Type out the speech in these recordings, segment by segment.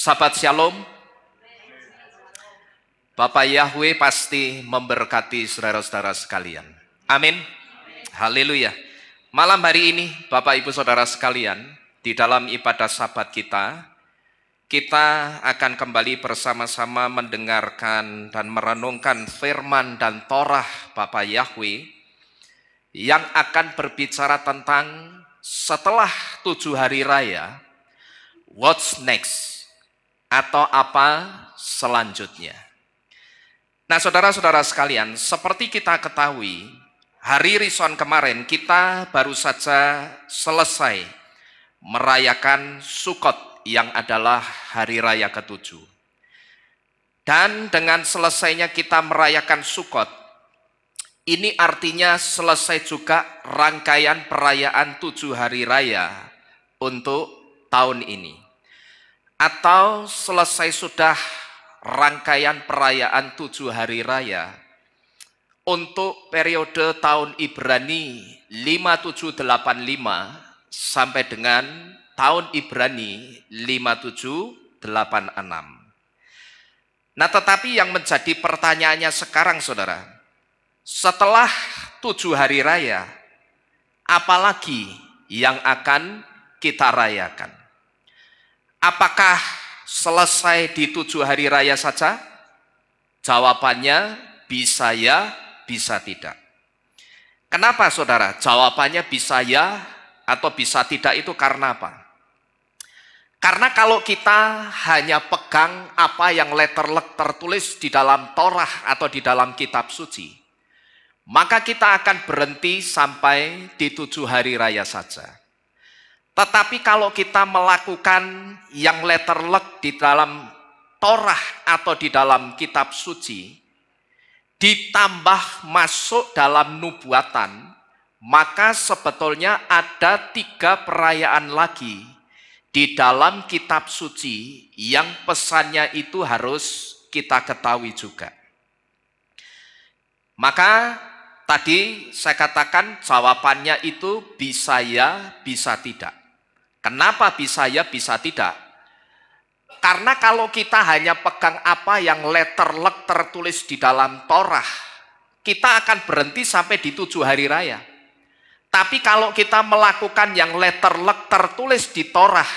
Sahabat Shalom, Bapak Yahweh pasti memberkati saudara-saudara sekalian. Amin. Haleluya. Malam hari ini, Bapak Ibu Saudara sekalian, di dalam ibadah Sabat kita akan kembali bersama-sama mendengarkan dan merenungkan firman dan Torah Bapak Yahweh yang akan berbicara tentang setelah 7 hari raya, what's next? Atau apa selanjutnya. Nah, saudara-saudara sekalian, seperti kita ketahui, hari Rison kemarin kita baru saja selesai merayakan Sukot yang adalah hari raya ke-7. Dan dengan selesainya kita merayakan Sukot, ini artinya selesai juga rangkaian perayaan 7 hari raya untuk tahun ini. Atau selesai sudah rangkaian perayaan 7 hari raya untuk periode tahun Ibrani 5785 sampai dengan tahun Ibrani 5786. Nah, tetapi yang menjadi pertanyaannya sekarang, saudara, setelah 7 hari raya, apalagi yang akan kita rayakan? Apakah selesai di 7 hari raya saja? Jawabannya bisa ya, bisa tidak. Kenapa saudara? Jawabannya bisa ya atau bisa tidak itu karena apa? Karena kalau kita hanya pegang apa yang letterlek tertulis di dalam Torah atau di dalam kitab suci, maka kita akan berhenti sampai di 7 hari raya saja. Tetapi kalau kita melakukan yang letterlek di dalam Torah atau di dalam kitab suci, ditambah masuk dalam nubuatan, maka sebetulnya ada 3 perayaan lagi di dalam kitab suci yang pesannya itu harus kita ketahui juga. Maka tadi saya katakan jawabannya itu bisa ya, bisa tidak. Kenapa bisa ya, bisa tidak? Karena kalau kita hanya pegang apa yang letterlek tertulis di dalam Torah, kita akan berhenti sampai di 7 hari raya. Tapi kalau kita melakukan yang letterlek tertulis di Torah,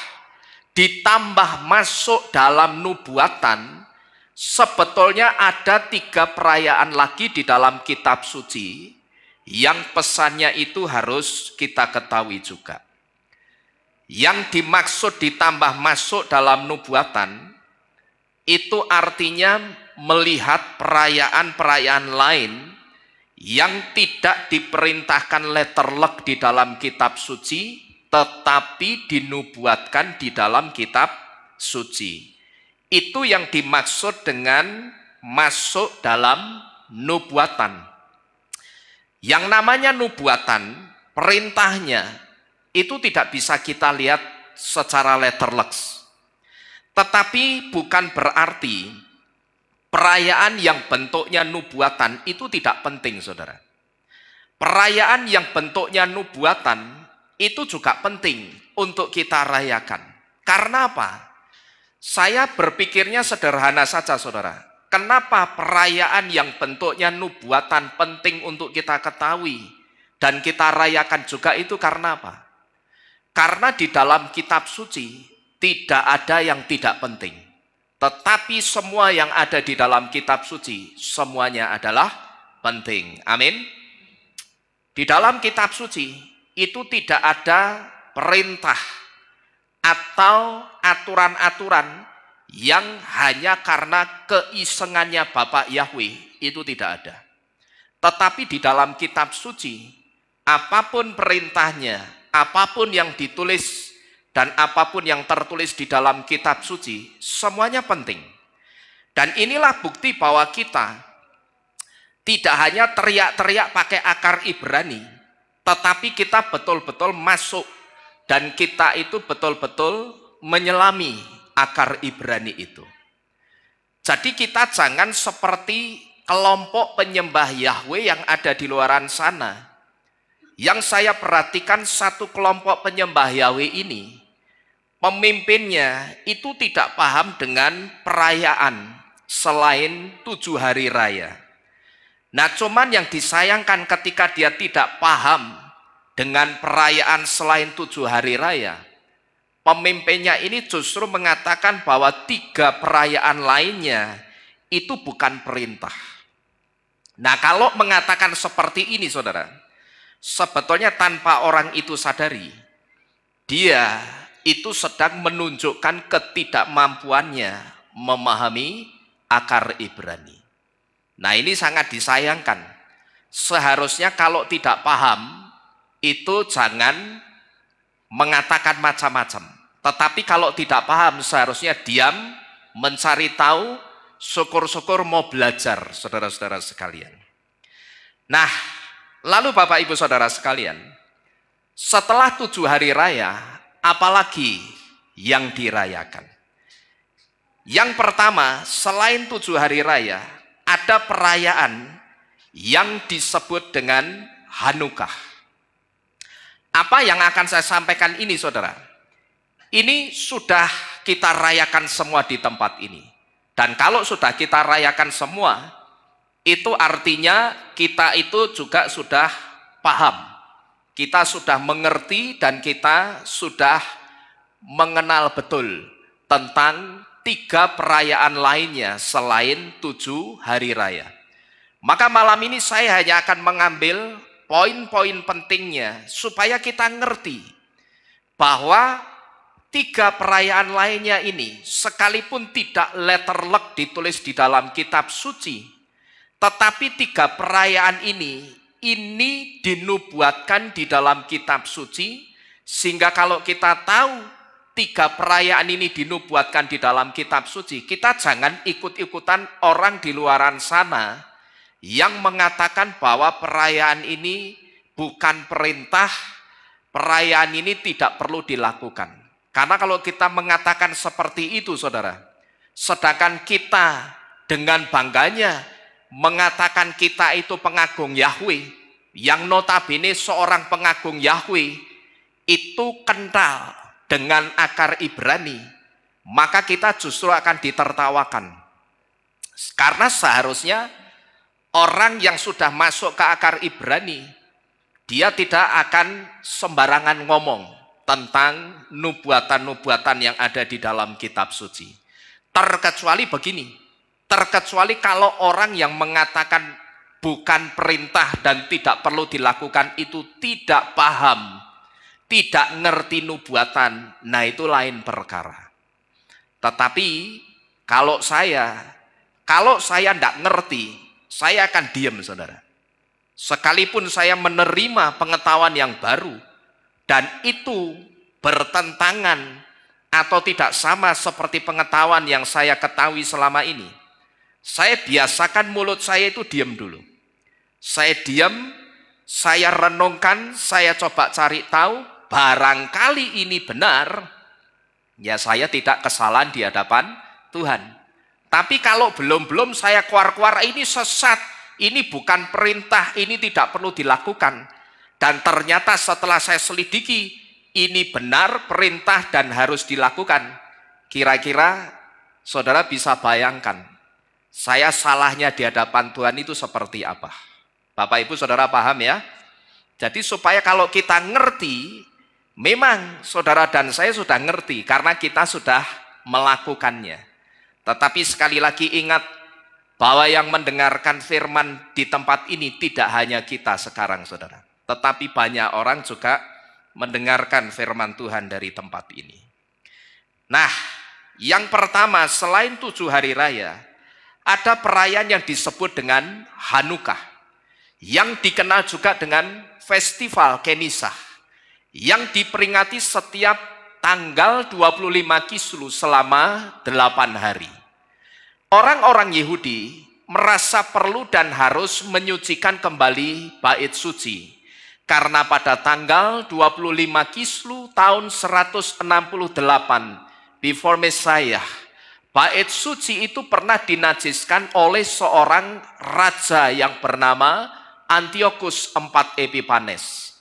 ditambah masuk dalam nubuatan, sebetulnya ada 3 perayaan lagi di dalam kitab suci, yang pesannya itu harus kita ketahui juga. Yang dimaksud ditambah masuk dalam nubuatan, itu artinya melihat perayaan-perayaan lain yang tidak diperintahkan letterlek di dalam kitab suci, tetapi dinubuatkan di dalam kitab suci. Itu yang dimaksud dengan masuk dalam nubuatan. Yang namanya nubuatan, perintahnya, itu tidak bisa kita lihat secara letterlek. Tetapi bukan berarti perayaan yang bentuknya nubuatan itu tidak penting, saudara. Perayaan yang bentuknya nubuatan itu juga penting untuk kita rayakan. Karena apa? Saya berpikirnya sederhana saja, saudara. Kenapa perayaan yang bentuknya nubuatan penting untuk kita ketahui dan kita rayakan juga itu karena apa? Karena di dalam kitab suci tidak ada yang tidak penting. Tetapi semua yang ada di dalam kitab suci, semuanya adalah penting. Amin. Di dalam kitab suci itu tidak ada perintah atau aturan-aturan yang hanya karena keisengannya Bapak Yahweh, itu tidak ada. Tetapi di dalam kitab suci, apapun perintahnya, apapun yang ditulis dan apapun yang tertulis di dalam kitab suci, semuanya penting. Dan inilah bukti bahwa kita tidak hanya teriak-teriak pakai akar Ibrani, tetapi kita betul-betul masuk dan kita itu betul-betul menyelami akar Ibrani itu. Jadi kita jangan seperti kelompok penyembah Yahweh yang ada di luaran sana. Yang saya perhatikan satu kelompok penyembah Yahweh ini pemimpinnya itu tidak paham dengan perayaan selain 7 hari raya. Nah, cuman yang disayangkan ketika dia tidak paham dengan perayaan selain 7 hari raya, pemimpinnya ini justru mengatakan bahwa 3 perayaan lainnya itu bukan perintah. Nah, kalau mengatakan seperti ini, saudara, sebetulnya tanpa orang itu sadari, dia itu sedang menunjukkan ketidakmampuannya memahami akar Ibrani. Nah, ini sangat disayangkan. Seharusnya kalau tidak paham, itu jangan mengatakan macam-macam. Tetapi kalau tidak paham, seharusnya diam, mencari tahu, syukur-syukur mau belajar, saudara-saudara sekalian. Nah, lalu Bapak Ibu Saudara sekalian, setelah 7 hari raya, apalagi yang dirayakan? Yang pertama, selain 7 hari raya, ada perayaan yang disebut dengan Hanukkah. Apa yang akan saya sampaikan ini, saudara? Ini sudah kita rayakan semua di tempat ini. Dan kalau sudah kita rayakan semua, itu artinya kita itu juga sudah paham. Kita sudah mengerti dan kita sudah mengenal betul tentang 3 perayaan lainnya selain 7 hari raya. Maka malam ini saya hanya akan mengambil poin-poin pentingnya supaya kita ngerti bahwa 3 perayaan lainnya ini sekalipun tidak letterlek ditulis di dalam kitab suci, tetapi 3 perayaan ini dinubuatkan di dalam kitab suci, sehingga kalau kita tahu 3 perayaan ini dinubuatkan di dalam kitab suci, kita jangan ikut-ikutan orang di luaran sana yang mengatakan bahwa perayaan ini bukan perintah, perayaan ini tidak perlu dilakukan. Karena kalau kita mengatakan seperti itu, saudara, sedangkan kita dengan bangganya mengatakan kita itu pengagung Yahweh, yang notabene seorang pengagung Yahweh itu kental dengan akar Ibrani, maka kita justru akan ditertawakan. Karena seharusnya orang yang sudah masuk ke akar Ibrani, dia tidak akan sembarangan ngomong tentang nubuatan-nubuatan yang ada di dalam kitab suci. Terkecuali begini, terkecuali kalau orang yang mengatakan bukan perintah dan tidak perlu dilakukan itu tidak paham, tidak ngerti nubuatan, nah itu lain perkara. Tetapi kalau saya tidak ngerti, saya akan diam, saudara. Sekalipun saya menerima pengetahuan yang baru, dan itu bertentangan atau tidak sama seperti pengetahuan yang saya ketahui selama ini, saya biasakan mulut saya itu diam dulu. Saya diam, saya renungkan, saya coba cari tahu, barangkali ini benar, ya saya tidak kesalahan di hadapan Tuhan. Tapi kalau belum saya keluar-keluar, ini sesat, ini bukan perintah, ini tidak perlu dilakukan. Dan ternyata setelah saya selidiki, ini benar perintah dan harus dilakukan. Kira-kira saudara bisa bayangkan, saya salahnya di hadapan Tuhan itu seperti apa? Bapak Ibu Saudara paham ya? Jadi supaya kalau kita ngerti, memang saudara dan saya sudah ngerti karena kita sudah melakukannya. Tetapi sekali lagi ingat bahwa yang mendengarkan firman di tempat ini tidak hanya kita sekarang, saudara. Tetapi banyak orang juga mendengarkan firman Tuhan dari tempat ini. Nah, yang pertama selain 7 hari raya, ada perayaan yang disebut dengan Hanukkah, yang dikenal juga dengan Festival Kenisah, yang diperingati setiap tanggal 25 Kislev selama 8 hari. Orang-orang Yahudi merasa perlu dan harus menyucikan kembali bait suci, karena pada tanggal 25 Kislev tahun 168 before Messiah, bait suci itu pernah dinajiskan oleh seorang raja yang bernama Antiochus IV Epiphanes.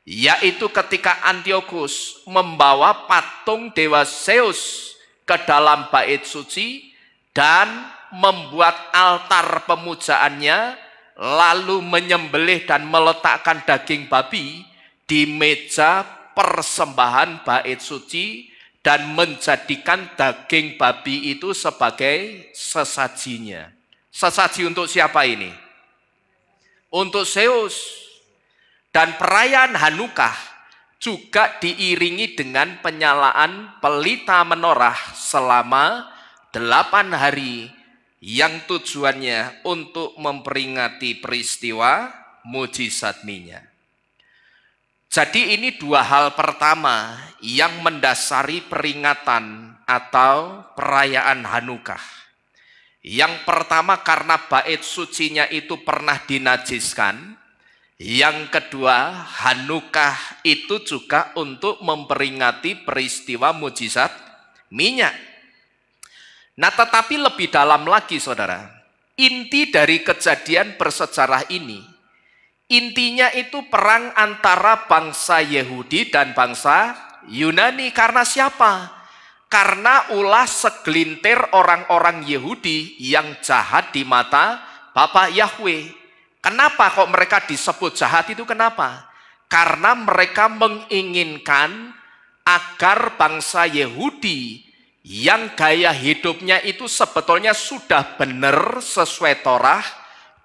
yaitu ketika Antiochus membawa patung dewa Zeus ke dalam bait suci dan membuat altar pemujaannya, lalu menyembelih dan meletakkan daging babi di meja persembahan bait suci dan menjadikan daging babi itu sebagai sesajinya. Sesaji untuk siapa ini? Untuk Zeus. Dan perayaan Hanukkah juga diiringi dengan penyalaan pelita menorah selama 8 hari yang tujuannya untuk memperingati peristiwa mujizat minyak. Jadi ini dua hal pertama yang mendasari peringatan atau perayaan Hanukkah. Yang pertama karena bait sucinya itu pernah dinajiskan. Yang kedua, Hanukkah itu juga untuk memperingati peristiwa mujizat minyak. Nah, tetapi lebih dalam lagi, saudara, inti dari kejadian bersejarah ini, intinya itu perang antara bangsa Yahudi dan bangsa Yunani. Karena siapa? Karena ulah segelintir orang-orang Yahudi yang jahat di mata Bapak Yahweh. Kenapa kok mereka disebut jahat itu? Kenapa? Karena mereka menginginkan agar bangsa Yahudi yang gaya hidupnya itu sebetulnya sudah benar sesuai Torah,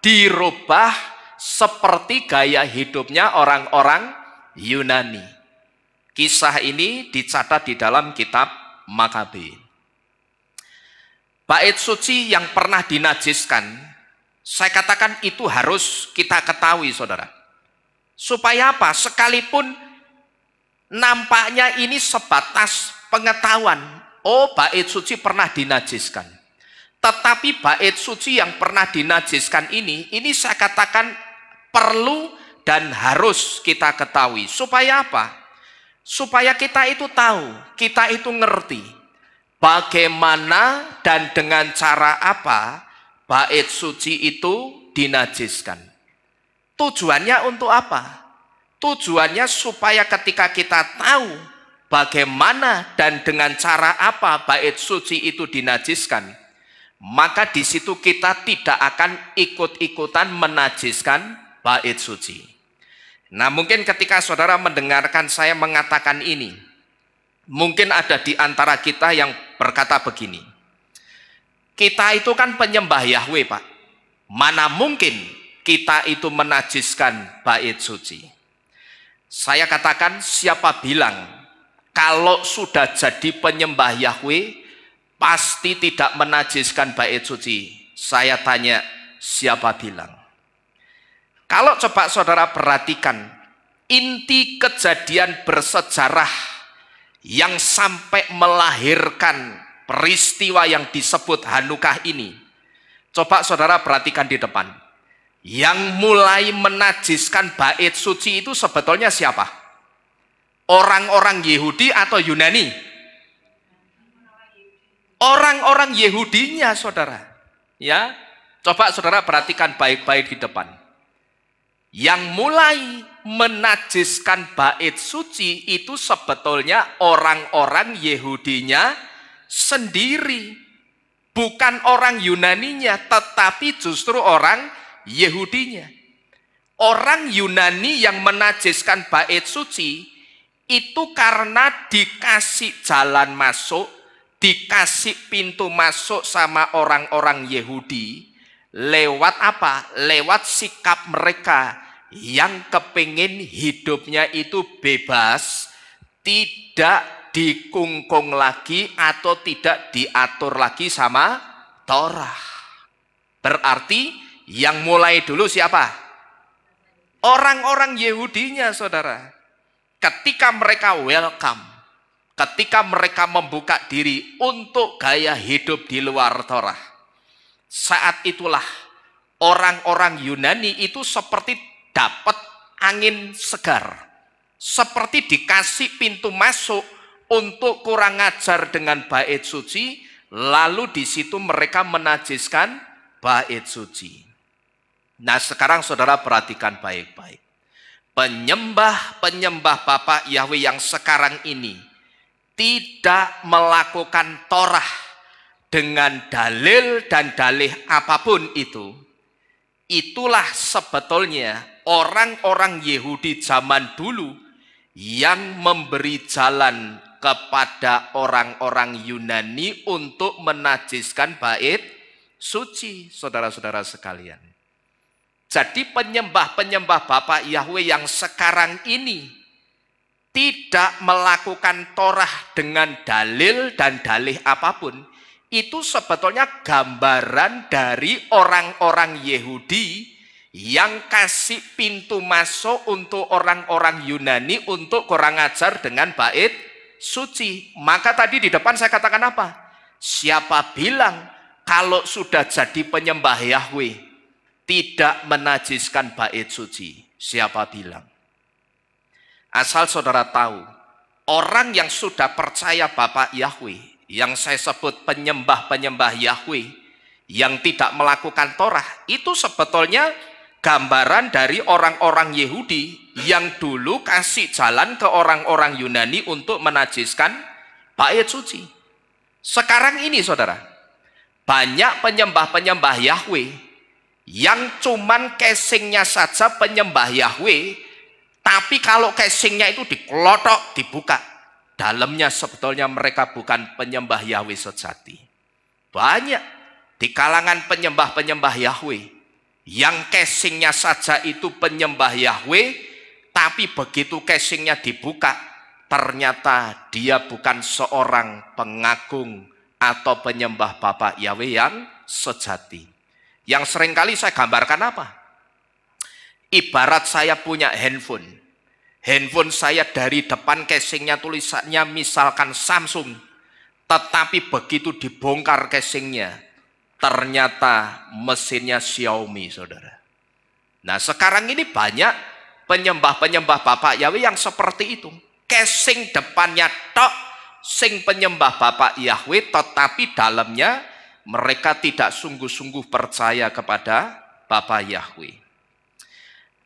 dirubah seperti gaya hidupnya orang-orang Yunani. Kisah ini dicatat di dalam kitab Makabe. Bait suci yang pernah dinajiskan, saya katakan itu harus kita ketahui, saudara. Supaya apa? Sekalipun nampaknya ini sebatas pengetahuan. Oh, bait suci pernah dinajiskan. Tetapi bait suci yang pernah dinajiskan ini saya katakan perlu dan harus kita ketahui. Supaya apa? Supaya kita itu tahu, kita itu ngerti bagaimana dan dengan cara apa bait suci itu dinajiskan. Tujuannya untuk apa? Tujuannya supaya ketika kita tahu bagaimana dan dengan cara apa bait suci itu dinajiskan, maka di situ kita tidak akan ikut-ikutan menajiskan bait suci. Nah, mungkin ketika saudara mendengarkan saya mengatakan ini, mungkin ada di antara kita yang berkata begini, kita itu kan penyembah Yahweh, Pak. Mana mungkin kita itu menajiskan bait suci? Saya katakan, siapa bilang kalau sudah jadi penyembah Yahweh pasti tidak menajiskan bait suci? Saya tanya, siapa bilang? Kalau coba saudara perhatikan, inti kejadian bersejarah yang sampai melahirkan peristiwa yang disebut Hanukkah ini, coba saudara perhatikan di depan. Yang mulai menajiskan bait suci itu sebetulnya siapa? Orang-orang Yahudi atau Yunani? Orang-orang Yahudinya, saudara. Ya, coba saudara perhatikan baik-baik di depan. Yang mulai menajiskan bait suci itu sebetulnya orang-orang Yahudinya sendiri. Bukan orang Yunaninya, tetapi justru orang Yahudinya. Orang Yunani yang menajiskan bait suci itu karena dikasih jalan masuk, dikasih pintu masuk sama orang-orang Yahudi. Lewat apa? Lewat sikap mereka yang kepingin hidupnya itu bebas, tidak dikungkung lagi atau tidak diatur lagi sama Torah. Berarti yang mulai dulu siapa? Orang-orang Yahudinya, saudara. Ketika mereka welcome, ketika mereka membuka diri untuk gaya hidup di luar Torah, saat itulah orang-orang Yunani itu seperti dapat angin segar, seperti dikasih pintu masuk untuk kurang ajar dengan bait suci, lalu di situ mereka menajiskan bait suci. Nah, sekarang saudara perhatikan baik-baik. penyembah-penyembah Bapak Yahweh yang sekarang ini tidak melakukan Torah dengan dalil dan dalih apapun itu, itulah sebetulnya orang-orang Yahudi zaman dulu yang memberi jalan kepada orang-orang Yunani untuk menajiskan bait suci, saudara-saudara sekalian. Jadi penyembah-penyembah Bapak Yahweh yang sekarang ini tidak melakukan Torah dengan dalil dan dalih apapun, itu sebetulnya gambaran dari orang-orang Yahudi yang kasih pintu masuk untuk orang-orang Yunani untuk kurang ajar dengan bait suci. Maka tadi di depan saya katakan apa? Siapa bilang kalau sudah jadi penyembah Yahweh tidak menajiskan bait suci? Siapa bilang? Asal saudara tahu, orang yang sudah percaya Bapak Yahweh, yang saya sebut penyembah-penyembah Yahweh, yang tidak melakukan Torah, itu sebetulnya gambaran dari orang-orang Yahudi yang dulu kasih jalan ke orang-orang Yunani untuk menajiskan bait suci. Sekarang ini saudara, banyak penyembah-penyembah Yahweh yang cuman casingnya saja penyembah Yahweh, tapi kalau casingnya itu dikelotok, dibuka, dalamnya sebetulnya mereka bukan penyembah Yahweh sejati. Banyak di kalangan penyembah-penyembah Yahweh yang casingnya saja itu penyembah Yahweh, tapi begitu casingnya dibuka, ternyata dia bukan seorang pengagung atau penyembah Bapak Yahweh yang sejati. Yang seringkali saya gambarkan apa? Ibarat saya punya handphone. Handphone saya dari depan casingnya tulisannya misalkan Samsung. Tetapi begitu dibongkar casingnya, ternyata mesinnya Xiaomi, saudara. Nah sekarang ini banyak penyembah-penyembah Bapak Yahweh yang seperti itu. Casing depannya tok, sing penyembah Bapak Yahweh, tetapi dalamnya mereka tidak sungguh-sungguh percaya kepada Bapak Yahweh.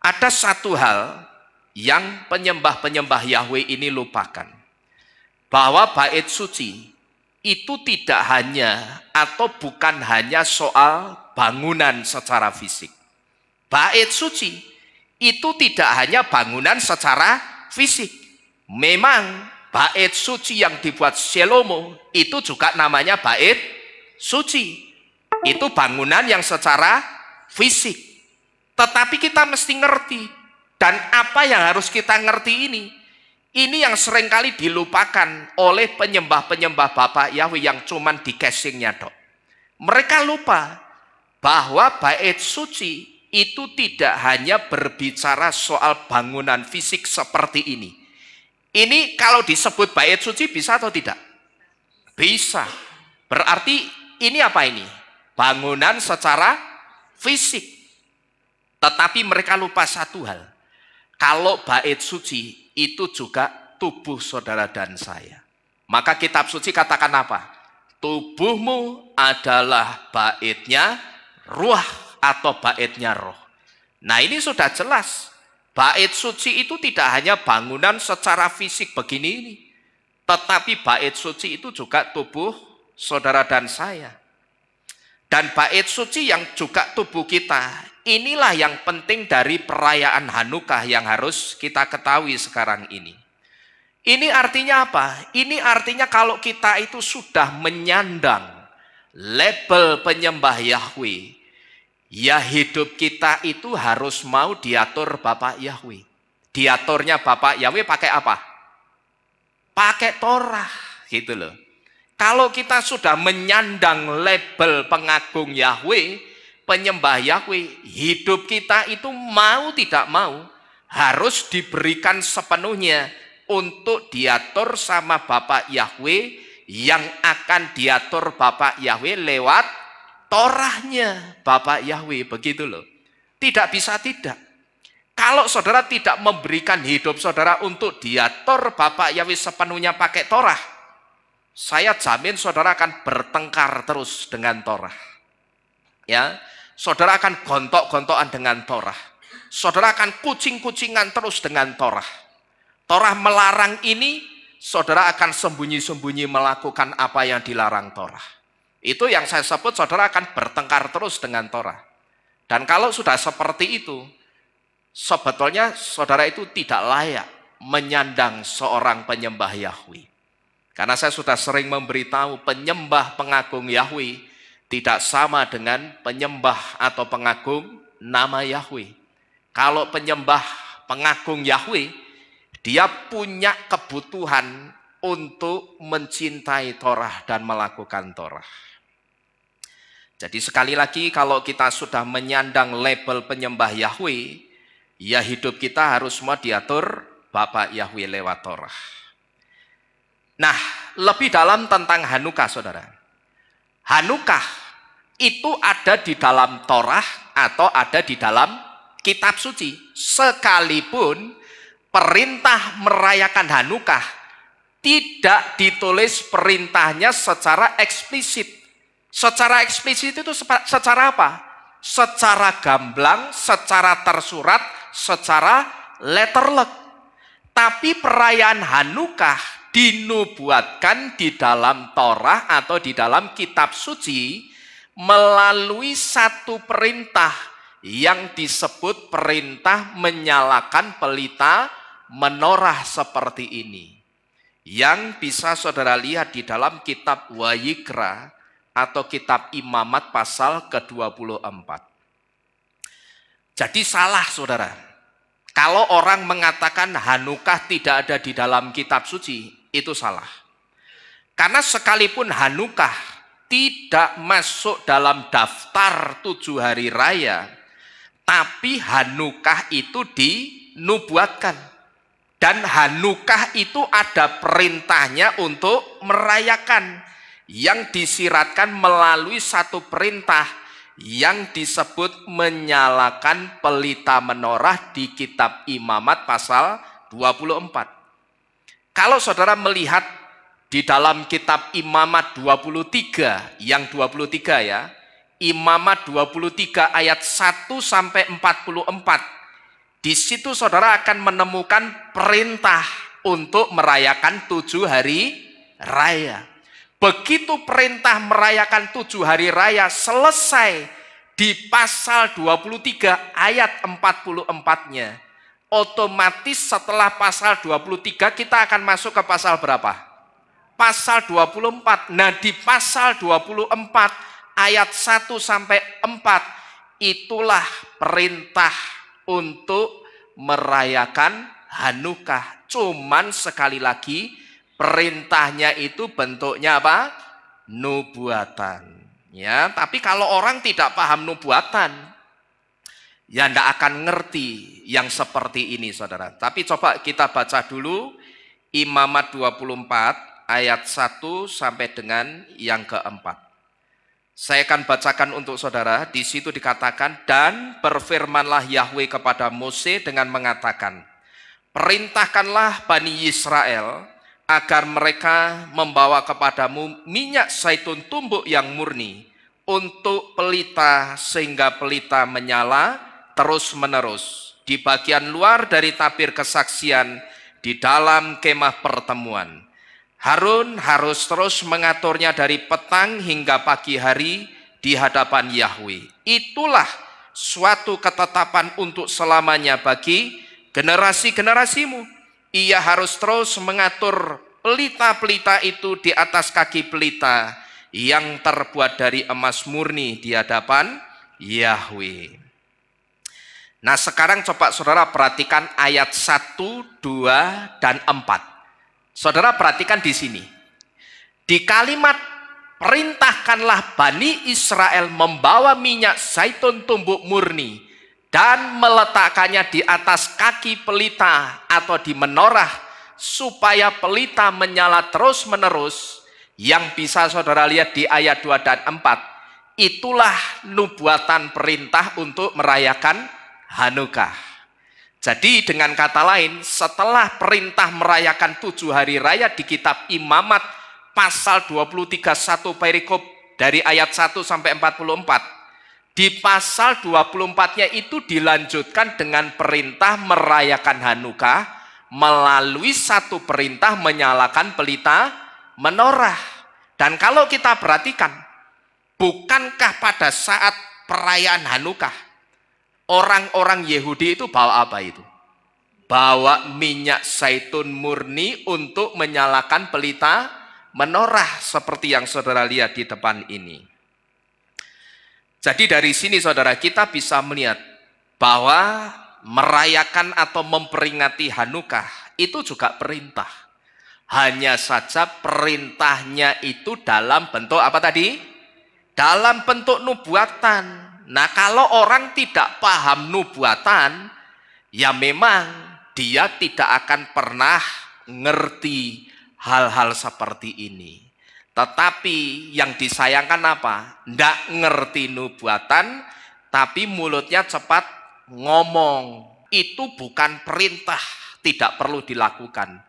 Ada satu hal yang penyembah-penyembah Yahweh ini lupakan. Bahwa bait suci itu tidak hanya atau bukan hanya soal bangunan secara fisik. Bait suci itu tidak hanya bangunan secara fisik. Memang bait suci yang dibuat Salomo itu juga namanya bait suci. Itu bangunan yang secara fisik. Tetapi kita mesti ngerti. Dan apa yang harus kita ngerti ini? Ini yang seringkali dilupakan oleh penyembah-penyembah Bapak Yahweh yang cuman di casingnya dok. Mereka lupa bahwa bait suci itu tidak hanya berbicara soal bangunan fisik seperti ini. Ini kalau disebut bait suci bisa atau tidak? Bisa. Berarti ini apa ini? Bangunan secara fisik. Tetapi mereka lupa satu hal. Kalau bait suci itu juga tubuh saudara dan saya. Maka kitab suci katakan apa? Tubuhmu adalah baitnya ruah atau baitnya roh. Nah ini sudah jelas. Bait suci itu tidak hanya bangunan secara fisik begini ini. Tetapi bait suci itu juga tubuh saudara dan saya. Dan bait suci yang juga tubuh kita. Inilah yang penting dari perayaan Hanukkah yang harus kita ketahui sekarang ini. Ini artinya apa? Ini artinya kalau kita itu sudah menyandang label penyembah Yahweh, ya hidup kita itu harus mau diatur Bapak Yahweh. Diaturnya Bapak Yahweh pakai apa? Pakai Torah, gitu loh. Kalau kita sudah menyandang label pengagung Yahweh, penyembah Yahweh, hidup kita itu mau tidak mau harus diberikan sepenuhnya untuk diatur sama Bapak Yahweh yang akan diatur Bapak Yahweh lewat Torahnya Bapak Yahweh, begitu loh. Tidak bisa tidak. Kalau saudara tidak memberikan hidup saudara untuk diatur Bapak Yahweh sepenuhnya pakai Torah, saya jamin saudara akan bertengkar terus dengan Torah. Ya, saudara akan gontok-gontokan dengan Torah. saudara akan kucing-kucingan terus dengan Torah. Torah melarang ini, saudara akan sembunyi-sembunyi melakukan apa yang dilarang Torah. Itu yang saya sebut saudara akan bertengkar terus dengan Torah. Dan kalau sudah seperti itu, sebetulnya saudara itu tidak layak menyandang seorang penyembah Yahweh. Karena saya sudah sering memberitahu penyembah pengagung Yahweh tidak sama dengan penyembah atau pengagung nama Yahweh. Kalau penyembah pengagung Yahweh, dia punya kebutuhan untuk mencintai Torah dan melakukan Torah. Jadi sekali lagi kalau kita sudah menyandang label penyembah Yahweh, ya hidup kita harus semua diatur Bapak Yahweh lewat Torah. Nah, lebih dalam tentang Hanukkah, saudara. Hanukkah itu ada di dalam Torah atau ada di dalam kitab suci. Sekalipun perintah merayakan Hanukkah tidak ditulis perintahnya secara eksplisit. Secara eksplisit itu secara apa? Secara gamblang, secara tersurat, secara letterlek. Tapi perayaan Hanukkah dinubuatkan di dalam Torah atau di dalam kitab suci melalui satu perintah yang disebut perintah menyalakan pelita menorah seperti ini. Yang bisa saudara lihat di dalam kitab Wayikra atau kitab Imamat pasal ke-24. Jadi salah saudara. Kalau orang mengatakan Hanukkah tidak ada di dalam kitab suci, itu salah. Karena sekalipun Hanukkah tidak masuk dalam daftar 7 hari raya, tapi Hanukkah itu dinubuatkan. Dan Hanukkah itu ada perintahnya untuk merayakan, yang disiratkan melalui satu perintah yang disebut menyalakan pelita menorah di kitab Imamat pasal 24. Kalau saudara melihat di dalam kitab Imamat 23, yang 23 ya, Imamat 23 ayat 1 sampai 44, di situ saudara akan menemukan perintah untuk merayakan 7 hari raya. Begitu perintah merayakan 7 hari raya selesai di pasal 23 ayat 44-nya, otomatis setelah pasal 23 kita akan masuk ke pasal berapa? Pasal 24. Nah, di pasal 24 ayat 1 sampai 4 itulah perintah untuk merayakan Hanukkah. Cuman sekali lagi perintahnya itu bentuknya apa? Nubuatan. Ya, tapi kalau orang tidak paham nubuatan, ya ndak akan ngerti yang seperti ini, saudara. Tapi coba kita baca dulu Imamat 24 ayat 1 sampai dengan yang keempat. Saya akan bacakan untuk saudara. Di situ dikatakan, dan berfirmanlah Yahweh kepada Mose dengan mengatakan, perintahkanlah Bani Israel agar mereka membawa kepadamu minyak zaitun tumbuk yang murni untuk pelita, sehingga pelita menyala terus menerus di bagian luar dari tabir kesaksian di dalam kemah pertemuan. Harun harus terus mengaturnya dari petang hingga pagi hari di hadapan Yahweh. Itulah suatu ketetapan untuk selamanya bagi generasi-generasimu. Ia harus terus mengatur pelita-pelita itu di atas kaki pelita yang terbuat dari emas murni di hadapan Yahweh. Nah, sekarang coba saudara perhatikan ayat 1, 2, dan 4. Saudara perhatikan di sini. Di kalimat perintahkanlah Bani Israel membawa minyak zaitun tumbuk murni dan meletakkannya di atas kaki pelita atau di menorah supaya pelita menyala terus menerus, yang bisa saudara lihat di ayat 2 dan 4. Itulah nubuatan perintah untuk merayakan Hanukkah. Jadi dengan kata lain, setelah perintah merayakan 7 hari raya di kitab Imamat pasal 23 1 perikop dari ayat 1 sampai 44, Di pasal 24-nya itu dilanjutkan dengan perintah merayakan Hanukkah melalui satu perintah menyalakan pelita menorah. Dan kalau kita perhatikan, bukankah pada saat perayaan Hanukkah orang-orang Yahudi itu bawa apa itu? Bawa minyak zaitun murni untuk menyalakan pelita menorah seperti yang saudara lihat di depan ini. Jadi dari sini saudara kita bisa melihat bahwa merayakan atau memperingati Hanukkah itu juga perintah. Hanya saja perintahnya itu dalam bentuk apa tadi? Dalam bentuk nubuatan. Nah, kalau orang tidak paham nubuatan, ya memang dia tidak akan pernah ngerti hal-hal seperti ini. Tetapi yang disayangkan apa? Nggak ngerti nubuatan, tapi mulutnya cepat ngomong. Itu bukan perintah, tidak perlu dilakukan.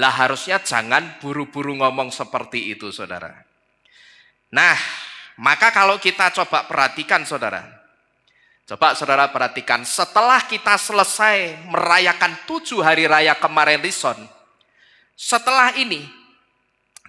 Lah harusnya jangan buru-buru ngomong seperti itu, saudara. Nah, maka kalau kita coba perhatikan, saudara. Coba saudara perhatikan, setelah kita selesai merayakan 7 hari raya kemarin Rison, setelah ini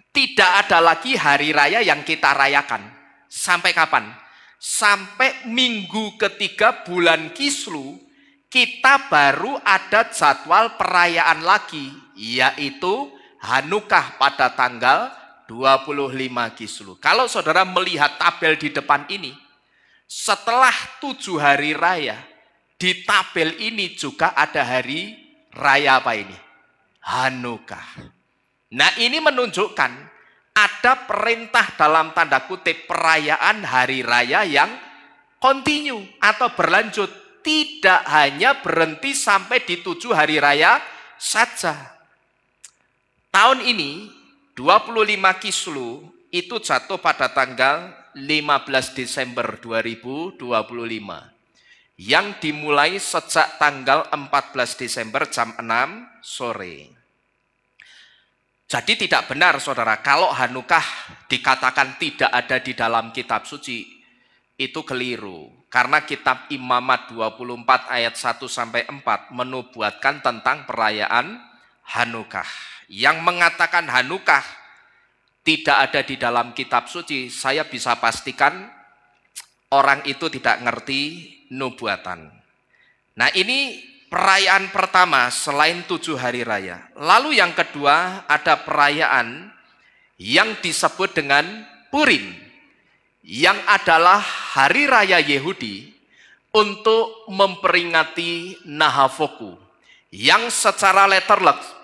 tidak ada lagi hari raya yang kita rayakan. Sampai kapan? Sampai minggu ketiga bulan Kislew, kita baru ada jadwal perayaan lagi, yaitu Hanukkah pada tanggal 25 Kislew. Kalau saudara melihat tabel di depan ini, setelah 7 hari raya, di tabel ini juga ada hari raya apa ini? Hanukkah. Nah, ini menunjukkan ada perintah dalam tanda kutip perayaan hari raya yang kontinu atau berlanjut. Tidak hanya berhenti sampai di 7 hari raya saja. Tahun ini 25 Kislew itu jatuh pada tanggal 15 Desember 2025 yang dimulai sejak tanggal 14 Desember jam 6 sore. Jadi tidak benar saudara kalau Hanukkah dikatakan tidak ada di dalam kitab suci, itu keliru. Karena kitab Imamat 24 ayat 1-4 menubuatkan tentang perayaan Hanukkah. Yang mengatakan Hanukkah tidak ada di dalam kitab suci, saya bisa pastikan orang itu tidak ngerti nubuatan. Nah, ini perayaan pertama selain 7 hari raya. Lalu yang kedua ada perayaan yang disebut dengan Purim, yang adalah hari raya Yahudi untuk memperingati Nahafoku, yang secara letterlek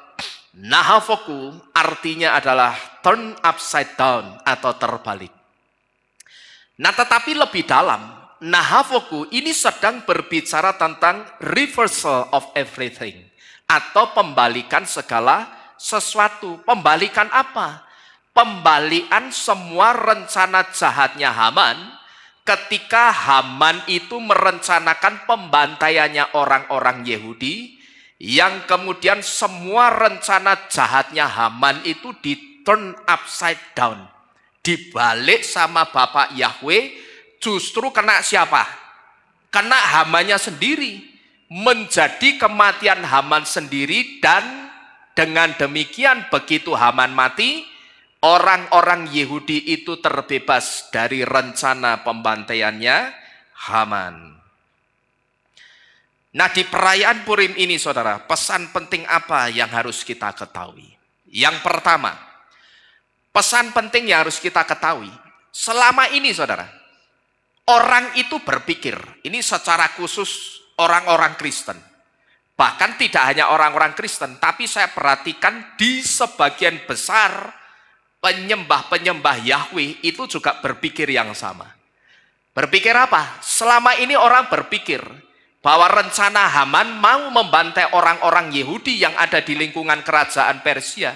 Nahafoku artinya adalah turn upside down atau terbalik. Nah, tetapi lebih dalam, Nahafoku ini sedang berbicara tentang reversal of everything atau pembalikan segala sesuatu. Pembalikan apa? Pembalikan semua rencana jahatnya Haman ketika Haman itu merencanakan pembantaiannya orang-orang Yahudi, yang kemudian semua rencana jahatnya Haman itu di turn upside down, dibalik sama Bapak Yahweh. Justru kena siapa? Kena Hamannya sendiri, menjadi kematian Haman sendiri. Dan dengan demikian begitu Haman mati, orang-orang Yahudi itu terbebas dari rencana pembantaiannya Haman. Nah, di perayaan Purim ini saudara, pesan penting apa yang harus kita ketahui? Yang pertama, pesan penting yang harus kita ketahui, selama ini saudara, orang itu berpikir, ini secara khusus orang-orang Kristen, bahkan tidak hanya orang-orang Kristen, tapi saya perhatikan di sebagian besar penyembah-penyembah Yahweh itu juga berpikir yang sama. Berpikir apa? Selama ini orang berpikir bahwa rencana Haman mau membantai orang-orang Yahudi yang ada di lingkungan kerajaan Persia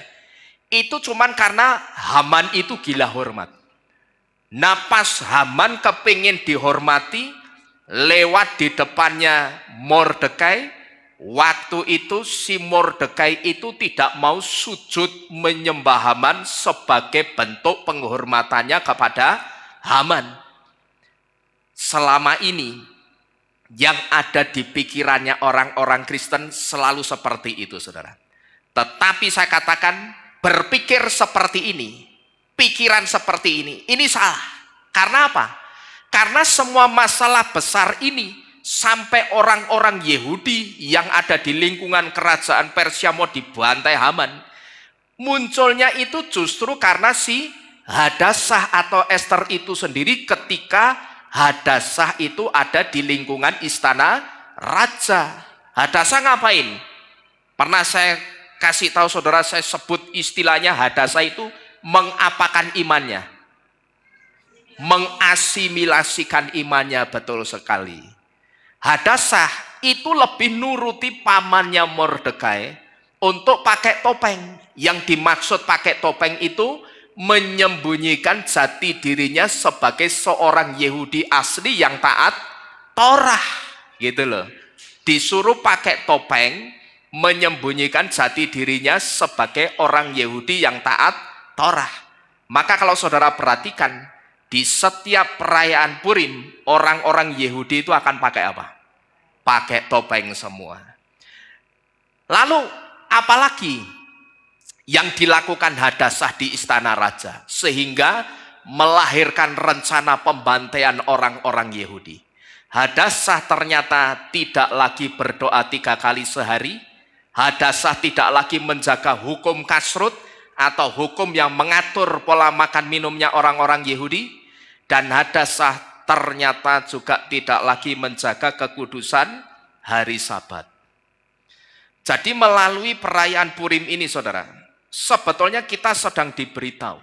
itu cuman karena Haman itu gila hormat. Nah, pas Haman kepingin dihormati, lewat di depannya Mordekai, waktu itu si Mordekai itu tidak mau sujud menyembah Haman sebagai bentuk penghormatannya kepada Haman. selama ini yang ada di pikirannya orang-orang Kristen selalu seperti itu, saudara. Tetapi saya katakan, berpikir seperti ini, pikiran seperti ini salah. Karena apa? Karena semua masalah besar ini sampai orang-orang Yahudi yang ada di lingkungan kerajaan Persia mau dibantai Haman, munculnya itu justru karena si Hadasah atau Ester itu sendiri ketika Hadasah itu ada di lingkungan istana raja. Hadasah ngapain? Pernah saya kasih tahu saudara, saya sebut istilahnya Hadasah itu mengapakan imannya, mengasimilasikan imannya, betul sekali. Hadasah itu lebih nuruti pamannya Mordekai untuk pakai topeng. Yang dimaksud pakai topeng itu menyembunyikan jati dirinya sebagai seorang Yahudi asli yang taat Torah, gitu loh. Disuruh pakai topeng menyembunyikan jati dirinya sebagai orang Yahudi yang taat Torah. Maka kalau saudara perhatikan, di setiap perayaan Purim, orang-orang Yahudi itu akan pakai apa? Pakai topeng semua. Lalu apalagi yang dilakukan Hadasah di istana raja sehingga melahirkan rencana pembantaian orang-orang Yahudi? Hadasah ternyata tidak lagi berdoa 3 kali sehari. Hadasah tidak lagi menjaga hukum kasrut atau hukum yang mengatur pola makan minumnya orang-orang Yahudi. Dan Hadasah ternyata juga tidak lagi menjaga kekudusan hari Sabat. Jadi melalui perayaan Purim ini, saudara, sebetulnya kita sedang diberitahu,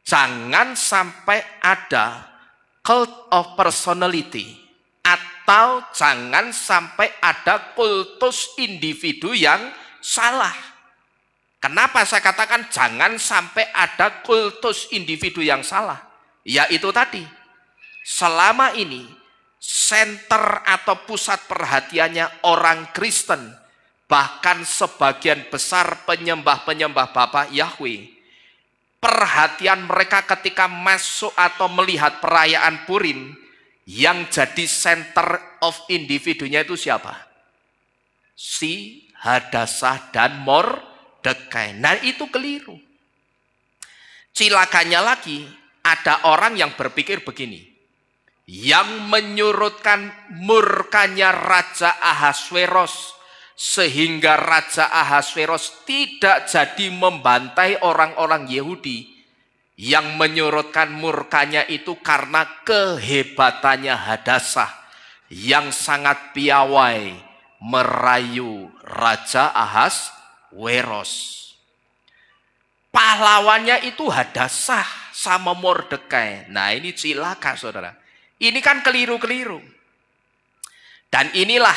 jangan sampai ada cult of personality, atau jangan sampai ada kultus individu yang salah. Kenapa saya katakan jangan sampai ada kultus individu yang salah? Ya itu tadi, selama ini center atau pusat perhatiannya orang Kristen, bahkan sebagian besar penyembah-penyembah Bapa Yahweh, perhatian mereka ketika masuk atau melihat perayaan Purim, yang jadi center of individunya itu siapa? Si Hadasah dan Mordekai. Nah itu keliru. Cilakanya lagi, ada orang yang berpikir begini, yang menyurutkan murkanya Raja Ahasveros, sehingga Raja Ahasveros tidak jadi membantai orang-orang Yahudi. Yang menyurutkan murkanya itu karena kehebatannya Hadasah yang sangat piawai merayu Raja Ahasveros. Pahlawannya itu Hadasah sama Mordekai. Nah ini cilaka, saudara. Ini kan keliru-keliru. Dan inilah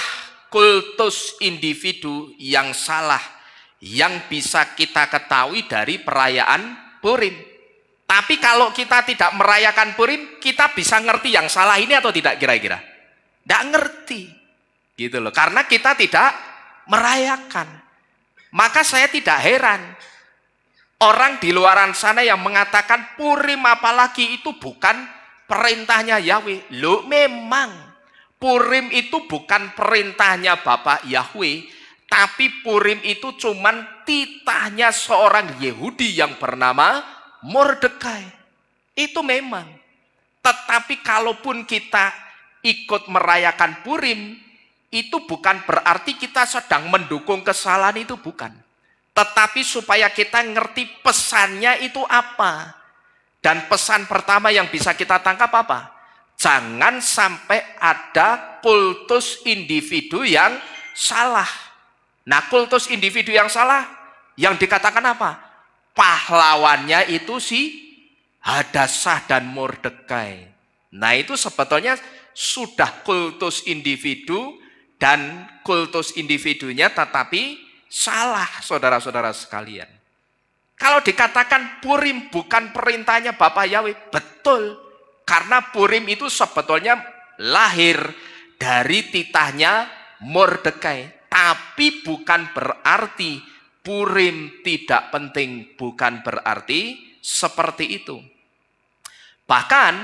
kultus individu yang salah yang bisa kita ketahui dari perayaan Purim. Tapi kalau kita tidak merayakan Purim, kita bisa ngerti yang salah ini atau tidak kira-kira? Tidak ngerti. Gitu loh. Karena kita tidak merayakan. Maka saya tidak heran orang di luaran sana yang mengatakan Purim apalagi itu bukan perintahnya Yahweh. Loh memang Purim itu bukan perintahnya Bapak Yahweh, tapi Purim itu cuman titahnya seorang Yahudi yang bernama Mordekai. Itu memang. Tetapi kalaupun kita ikut merayakan Purim, itu bukan berarti kita sedang mendukung kesalahan, itu bukan. Tetapi supaya kita ngerti pesannya itu apa. Dan pesan pertama yang bisa kita tangkap apa? Jangan sampai ada kultus individu yang salah. Nah kultus individu yang salah, yang dikatakan apa? Pahlawannya itu si Hadasah dan Mordekai. Nah itu sebetulnya sudah kultus individu dan kultus individunya tetapi salah, saudara-saudara sekalian. Kalau dikatakan Purim bukan perintahnya Bapak Yahweh, betul. Karena Purim itu sebetulnya lahir dari titahnya Mordekai. Tapi bukan berarti Purim tidak penting. Bukan berarti seperti itu. Bahkan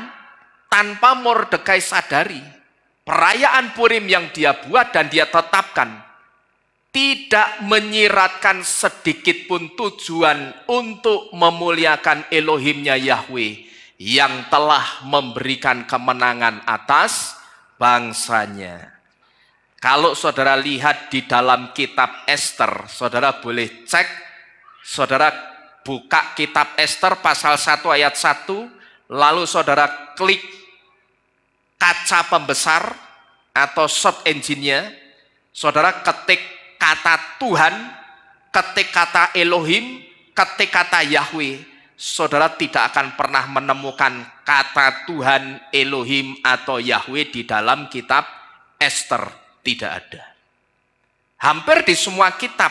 tanpa Mordekai sadari, perayaan Purim yang dia buat dan dia tetapkan tidak menyiratkan sedikit pun tujuan untuk memuliakan Elohimnya Yahweh yang telah memberikan kemenangan atas bangsanya. Kalau saudara lihat di dalam kitab Ester, saudara boleh cek, saudara buka kitab Ester pasal 1 ayat 1, lalu saudara klik kaca pembesar atau search engine-nya, saudara ketik kata Tuhan, ketik kata Elohim, ketik kata Yahweh, saudara tidak akan pernah menemukan kata Tuhan, Elohim atau Yahweh di dalam kitab Ester. Tidak ada. Hampir di semua kitab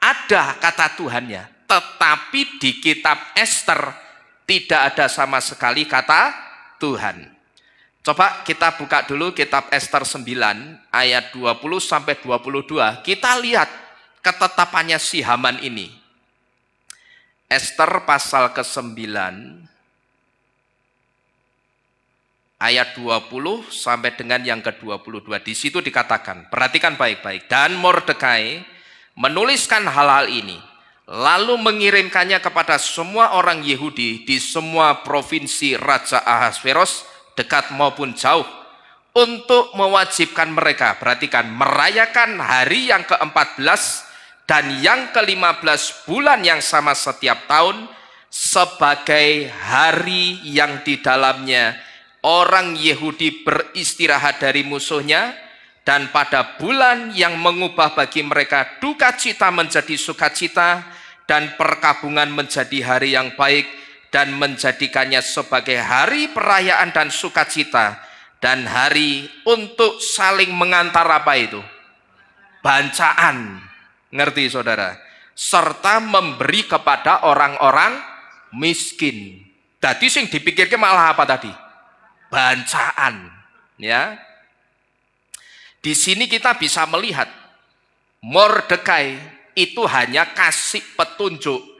ada kata Tuhannya, tetapi di kitab Ester tidak ada sama sekali kata Tuhan. Coba kita buka dulu kitab Ester 9 ayat 20 sampai 22. Kita lihat ketetapannya si Haman ini. Ester pasal ke-9 ayat 20 sampai dengan yang ke-22. Di situ dikatakan, perhatikan baik-baik. Dan Mordekai menuliskan hal-hal ini, lalu mengirimkannya kepada semua orang Yahudi di semua provinsi Raja Ahasveros, dekat maupun jauh, untuk mewajibkan mereka, perhatikan, merayakan hari yang ke-14 dan yang ke-15 bulan yang sama setiap tahun, sebagai hari yang di dalamnya orang Yahudi beristirahat dari musuhnya, dan pada bulan yang mengubah bagi mereka duka cita menjadi sukacita, dan perkabungan menjadi hari yang baik, dan menjadikannya sebagai hari perayaan dan sukacita, dan hari untuk saling mengantar apa itu? Bancaan. Ngerti saudara? Serta memberi kepada orang-orang miskin. Jadi sing dipikirkan malah apa tadi? Bancaan, ya. Di sini kita bisa melihat Mordekai itu hanya kasih petunjuk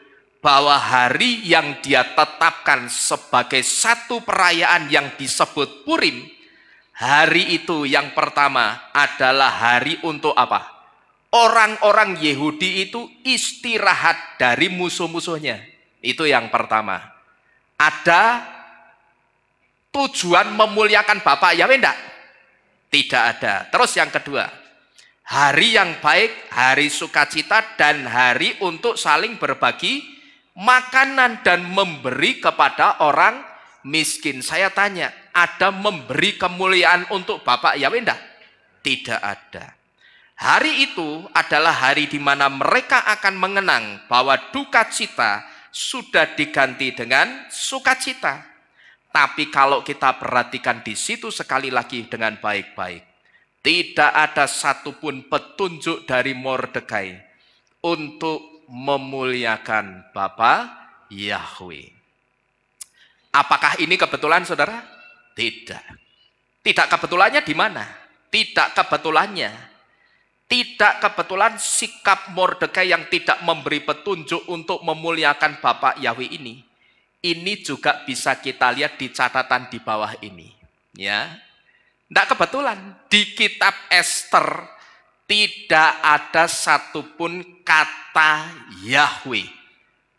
bahwa hari yang dia tetapkan sebagai satu perayaan yang disebut Purim, hari itu yang pertama adalah hari untuk apa? Orang-orang Yahudi itu istirahat dari musuh-musuhnya. Itu yang pertama. Ada tujuan memuliakan Bapak Yahweh enggak? Tidak ada. Terus yang kedua, hari yang baik, hari sukacita, dan hari untuk saling berbagi makanan dan memberi kepada orang miskin. Saya tanya, ada memberi kemuliaan untuk Bapak Yahweh enggak? Tidak ada. Hari itu adalah hari di mana mereka akan mengenang bahwa duka cita sudah diganti dengan sukacita. Tapi kalau kita perhatikan di situ sekali lagi dengan baik-baik, tidak ada satupun petunjuk dari Mordekai untuk memuliakan Bapa Yahweh. Apakah ini kebetulan, saudara? Tidak. Tidak kebetulannya di mana? Tidak kebetulannya. Tidak kebetulan sikap Mordekai yang tidak memberi petunjuk untuk memuliakan Bapa Yahweh ini. Ini juga bisa kita lihat di catatan di bawah ini, ya. Tidak kebetulan di kitab Ester tidak ada satupun kata Yahweh.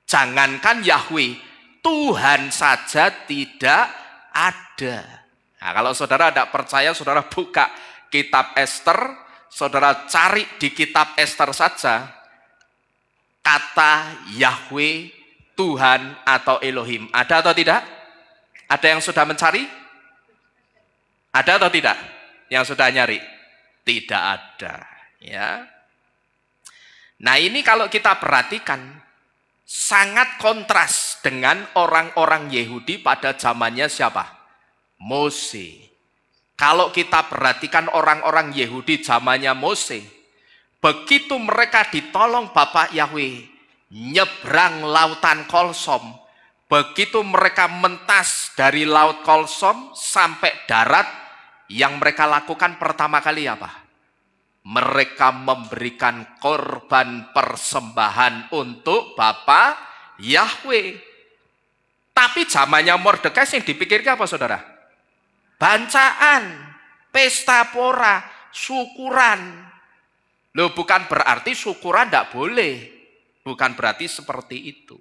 Jangankan Yahweh, Tuhan saja tidak ada. Nah, kalau saudara tidak percaya, saudara buka kitab Ester, saudara cari di kitab Ester saja kata Yahweh, Tuhan atau Elohim. Ada atau tidak? Ada yang sudah mencari? Ada atau tidak? Yang sudah nyari? Tidak ada, ya. Nah, ini kalau kita perhatikan sangat kontras dengan orang-orang Yahudi pada zamannya siapa? Mose. Kalau kita perhatikan orang-orang Yahudi zamannya Mose, begitu mereka ditolong Bapak Yahweh nyebrang lautan Kolsom, begitu mereka mentas dari laut Kolsom sampai darat, yang mereka lakukan pertama kali apa? Mereka memberikan korban persembahan untuk Bapa Yahweh. Tapi zamannya Mordekai yang dipikirkan apa, saudara? bancaan, pesta pora, syukuran. Loh, bukan berarti syukuran tidak boleh. Bukan berarti seperti itu.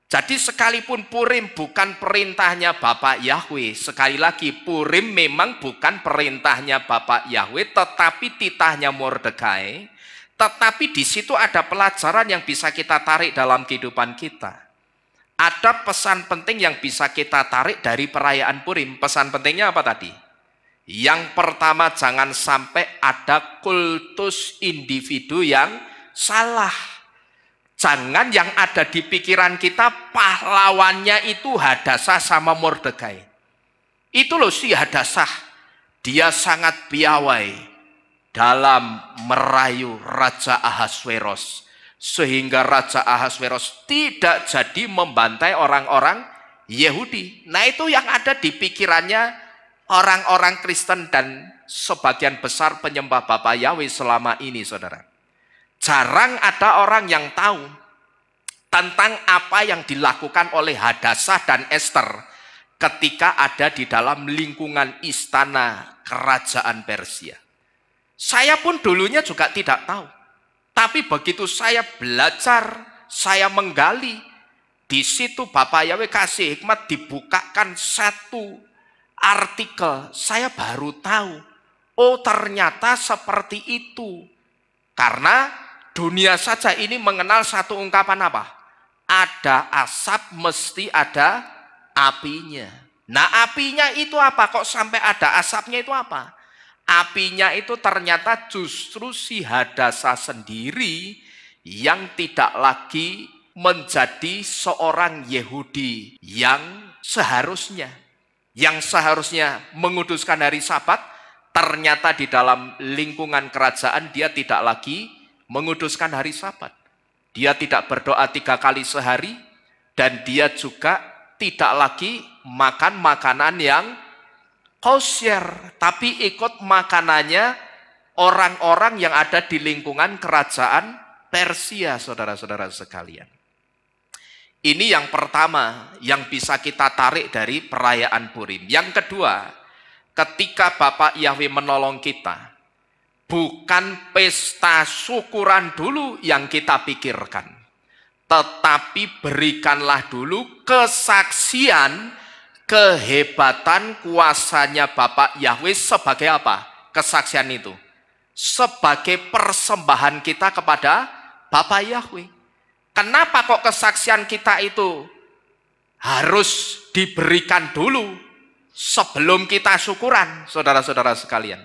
Jadi sekalipun Purim bukan perintahnya Bapak Yahweh, sekali lagi Purim memang bukan perintahnya Bapak Yahweh, tetapi titahnya Mordekai. Tetapi di situ ada pelajaran yang bisa kita tarik dalam kehidupan kita. Ada pesan penting yang bisa kita tarik dari perayaan Purim. Pesan pentingnya apa tadi? Yang pertama, jangan sampai ada kultus individu yang salah. Jangan yang ada di pikiran kita pahlawannya itu Hadasah sama Mordekai. Itu loh si Hadasah. Dia sangat piawai dalam merayu Raja Ahasveros. Sehingga Raja Ahasveros tidak jadi membantai orang-orang Yahudi. Nah, itu yang ada di pikirannya orang-orang Kristen dan sebagian besar penyembah Bapak Yahweh selama ini, saudara. Jarang ada orang yang tahu tentang apa yang dilakukan oleh Hadasah dan Ester ketika ada di dalam lingkungan istana kerajaan Persia. Saya pun dulunya juga tidak tahu. Tapi begitu saya belajar, saya menggali, di situ Bapak Yahweh kasih hikmat, dibukakan satu artikel. Saya baru tahu, oh ternyata seperti itu. Karena dunia saja ini mengenal satu ungkapan apa? Ada asap mesti ada apinya. Nah, apinya itu apa? Kok sampai ada asapnya itu apa? Apinya itu ternyata justru si Hadasah sendiri yang tidak lagi menjadi seorang Yahudi yang seharusnya menguduskan hari Sabat, ternyata di dalam lingkungan kerajaan dia tidak lagi menguduskan hari Sabat. Dia tidak berdoa 3 kali sehari, dan dia juga tidak lagi makan makanan yang kosher, tapi ikut makanannya orang-orang yang ada di lingkungan kerajaan Persia, saudara-saudara sekalian. Ini yang pertama yang bisa kita tarik dari perayaan Purim. Yang kedua, ketika Bapak Yahweh menolong kita, bukan pesta syukuran dulu yang kita pikirkan, tetapi berikanlah dulu kesaksian kehebatan kuasanya Bapak Yahweh. Sebagai apa kesaksian itu? Sebagai persembahan kita kepada Bapak Yahweh. Kenapa kok kesaksian kita itu harus diberikan dulu sebelum kita syukuran, saudara-saudara sekalian?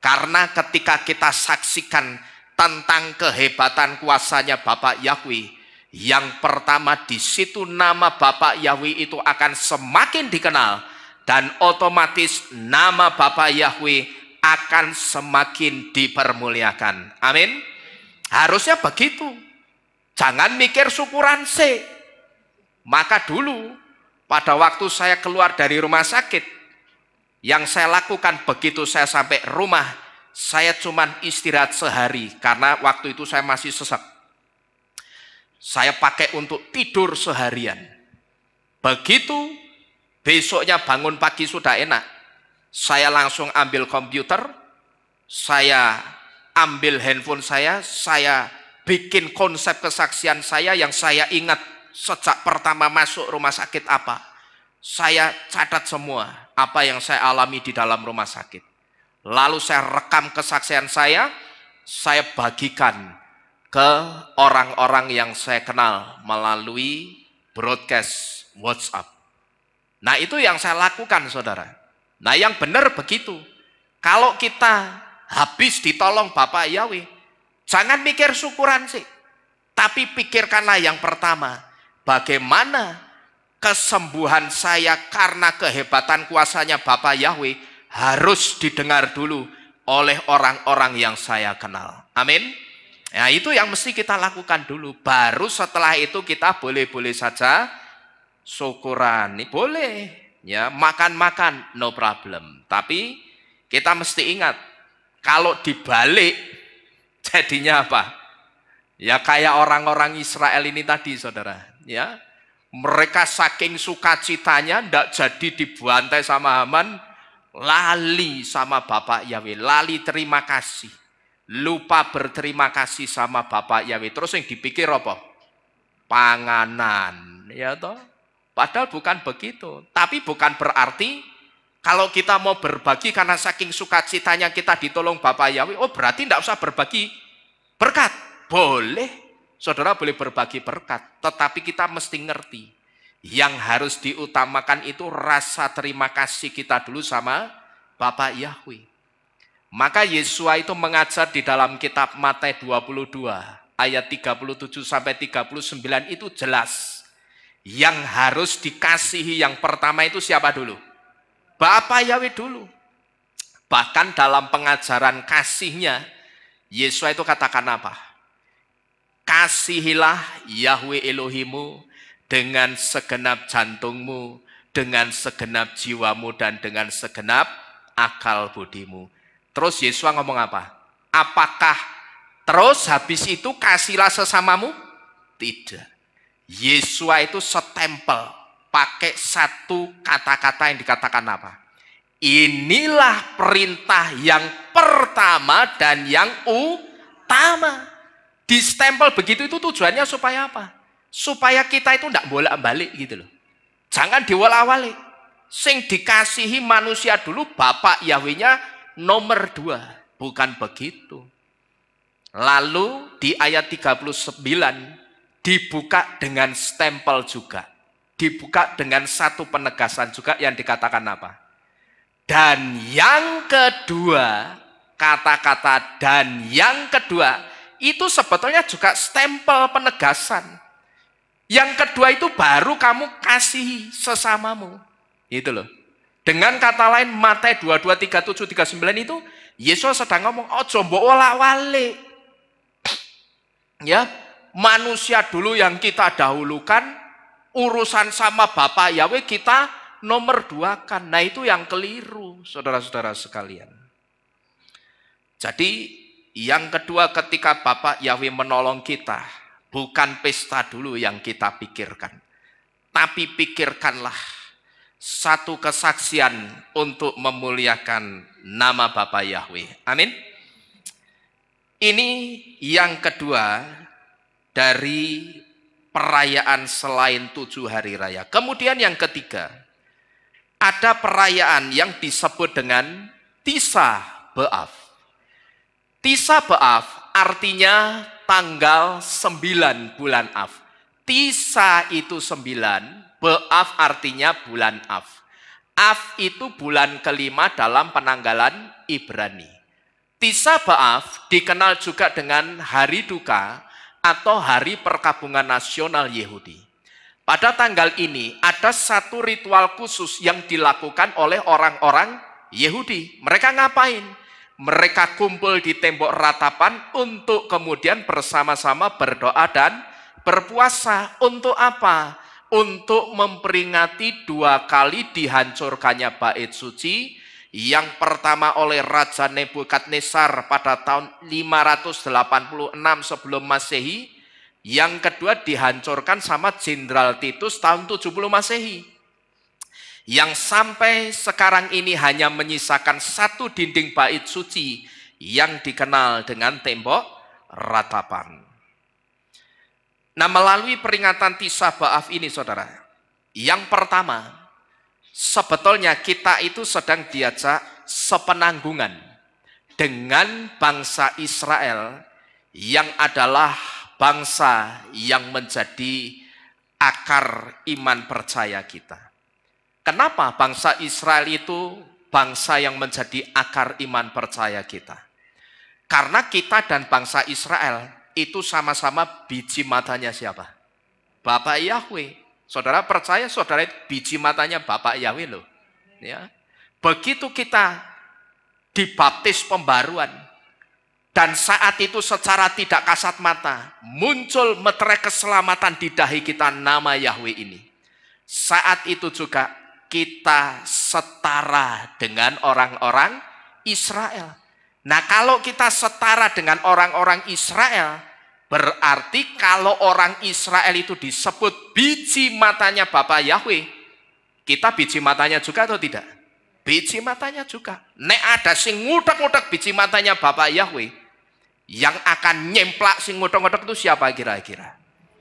Karena ketika kita saksikan tentang kehebatan kuasanya Bapak Yahweh, yang pertama di situ nama Bapak Yahweh itu akan semakin dikenal, dan otomatis nama Bapak Yahweh akan semakin dipermuliakan. Amin. Harusnya begitu. Jangan mikir syukuran sih. Maka dulu pada waktu saya keluar dari rumah sakit, yang saya lakukan begitu saya sampai rumah, saya cuman istirahat sehari karena waktu itu saya masih sesak. Saya pakai untuk tidur seharian. Begitu besoknya bangun pagi sudah enak, saya langsung ambil komputer, saya ambil handphone saya bikin konsep kesaksian saya yang saya ingat sejak pertama masuk rumah sakit apa. Saya catat semua apa yang saya alami di dalam rumah sakit. Lalu saya rekam kesaksian saya bagikan ke orang-orang yang saya kenal melalui broadcast WhatsApp. Nah, itu yang saya lakukan, saudara. Nah, yang benar begitu. Kalau kita habis ditolong Bapak Yahweh, jangan mikir syukuran sih. Tapi pikirkanlah yang pertama, bagaimana kesembuhan saya karena kehebatan kuasanya Bapak Yahweh harus didengar dulu oleh orang-orang yang saya kenal. Amin. Nah, itu yang mesti kita lakukan dulu. Baru setelah itu kita boleh-boleh saja syukuran. Ini boleh, ya, makan-makan, no problem. Tapi kita mesti ingat, kalau dibalik jadinya apa? Ya kayak orang-orang Israel ini tadi, saudara. Ya, Mereka saking sukacitanya tidak jadi dibantai sama Haman, lali sama Bapak Yahweh, lali terima kasih. Lupa berterima kasih sama Bapak Yahweh. Terus yang dipikir apa? Panganan, ya toh? Padahal bukan begitu. Tapi bukan berarti kalau kita mau berbagi karena saking sukacitanya kita ditolong Bapak Yahweh, oh berarti tidak usah berbagi berkat. Boleh, saudara boleh berbagi berkat. Tetapi kita mesti ngerti, yang harus diutamakan itu rasa terima kasih kita dulu sama Bapak Yahweh. Maka Yesua itu mengajar di dalam kitab Matius 22 ayat 37 sampai 39 itu jelas. Yang harus dikasihi yang pertama itu siapa dulu? Bapak Yahweh dulu. Bahkan dalam pengajaran kasihnya, Yesua itu katakan apa? Kasihilah Yahweh Elohimu dengan segenap jantungmu, dengan segenap jiwamu, dan dengan segenap akal budimu. Terus Yesua ngomong apa? Apakah terus habis itu kasihlah sesamamu? Tidak. Yesua itu setempel, pakai satu kata-kata yang dikatakan apa? Inilah perintah yang pertama dan yang utama. Distempel begitu itu tujuannya supaya apa? Supaya kita itu tidak bolak-balik gitu loh. Jangan diwolak-walik. Sing dikasihi manusia dulu, Bapak Yahwehnya nomor 2. Bukan begitu. Lalu di ayat 39 dibuka dengan stempel juga. Dibuka dengan satu penegasan juga yang dikatakan apa? Dan yang kedua, kata-kata dan yang kedua, itu sebetulnya juga stempel penegasan. Yang kedua itu baru kamu kasihi sesamamu. Itu loh. Dengan kata lain Matius 22, 37, 39 itu Yesus sedang ngomong, ojo mbok wolak-walik. Ya, manusia dulu yang kita dahulukan, urusan sama Bapak Yahweh kita nomor 2 kan. Nah itu yang keliru, saudara-saudara sekalian. Jadi yang kedua ketika Bapak Yahweh menolong kita, bukan pesta dulu yang kita pikirkan. Tapi pikirkanlah satu kesaksian untuk memuliakan nama Bapa Yahweh. Amin. Ini yang kedua dari perayaan selain 7 hari raya. Kemudian yang ketiga, ada perayaan yang disebut dengan Tisha B'Av. Tisha B'Av artinya tanggal 9 bulan Av. Tisha itu 9, B'Av artinya bulan Av. Av itu bulan kelima dalam penanggalan Ibrani. Tisha B'Av dikenal juga dengan hari duka atau hari perkabungan nasional Yahudi. Pada tanggal ini ada satu ritual khusus yang dilakukan oleh orang-orang Yahudi. Mereka ngapain? Mereka kumpul di tembok ratapan untuk kemudian bersama-sama berdoa dan berpuasa. Untuk apa? Untuk memperingati 2 kali dihancurkannya bait suci. Yang pertama oleh Raja Nebukadnezar pada tahun 586 sebelum Masehi. Yang kedua dihancurkan sama Jenderal Titus tahun 70 Masehi. Yang sampai sekarang ini hanya menyisakan satu dinding bait suci yang dikenal dengan tembok ratapan. Nah, melalui peringatan Tisha B'Av ini, saudara, yang pertama, sebetulnya kita itu sedang diajak sepenanggungan dengan bangsa Israel yang adalah bangsa yang menjadi akar iman percaya kita. Kenapa bangsa Israel itu bangsa yang menjadi akar iman percaya kita? Karena kita dan bangsa Israel itu sama-sama biji matanya siapa? Bapak Yahweh. Saudara percaya saudara itu biji matanya Bapak Yahweh loh. Ya. Begitu kita dibaptis pembaruan, dan saat itu secara tidak kasat mata muncul meterai keselamatan di dahi kita nama Yahweh ini. Saat itu juga kita setara dengan orang-orang Israel. Nah, kalau kita setara dengan orang-orang Israel, Berarti kalau orang Israel itu disebut biji matanya Bapa Yahweh, kita biji matanya juga atau tidak? Biji matanya juga. Nek ada sing ngutek-ngutek biji matanya Bapa Yahweh, yang akan nyemplak sing ngutek-ngutek itu siapa kira-kira?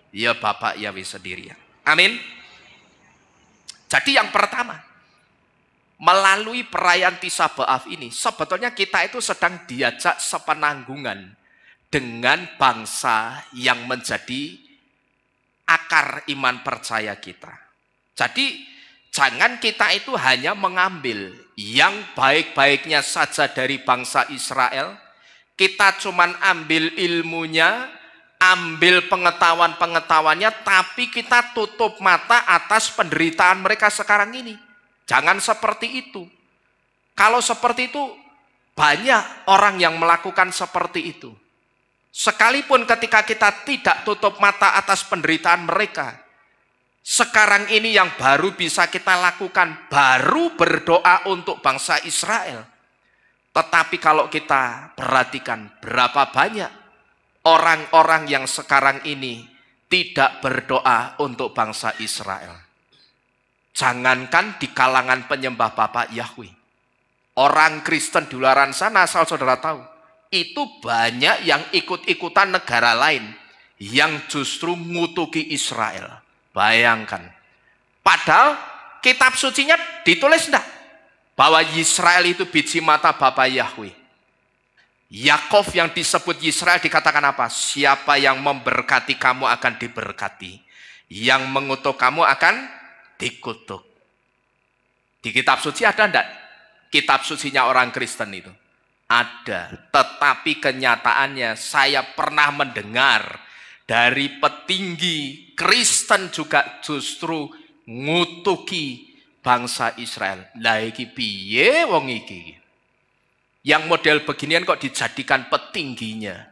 Ya Bapa Yahweh sendiri. Amin. Jadi yang pertama, melalui perayaan Tisha B'Av ini, sebetulnya kita itu sedang diajak sepenanggungan dengan bangsa yang menjadi akar iman percaya kita. Jadi jangan kita itu hanya mengambil yang baik-baiknya saja dari bangsa Israel, kita cuman ambil ilmunya, ambil pengetahuan-pengetahuannya, tapi kita tutup mata atas penderitaan mereka sekarang ini. Jangan seperti itu. Kalau seperti itu, banyak orang yang melakukan seperti itu. Sekalipun ketika kita tidak tutup mata atas penderitaan mereka, sekarang ini yang baru bisa kita lakukan, baru berdoa untuk bangsa Israel. Tetapi kalau kita perhatikan berapa banyak orang-orang yang sekarang ini tidak berdoa untuk bangsa Israel. Jangankan di kalangan penyembah Bapa Yahweh. Orang Kristen di luar sana, asal saudara tahu, itu banyak yang ikut-ikutan negara lain yang justru ngutuki Israel. Bayangkan. Padahal kitab sucinya ditulis enggak? Bahwa Israel itu biji mata Bapa Yahweh. Yakov yang disebut Israel dikatakan apa? Siapa yang memberkati kamu akan diberkati. Yang mengutuk kamu akan dikutuk. Di kitab suci ada enggak? Kitab sucinya orang Kristen itu. Ada, tetapi kenyataannya saya pernah mendengar dari petinggi Kristen juga justru ngutuki bangsa Israel. Lah iki piye wong iki? Yang model beginian kok dijadikan petingginya?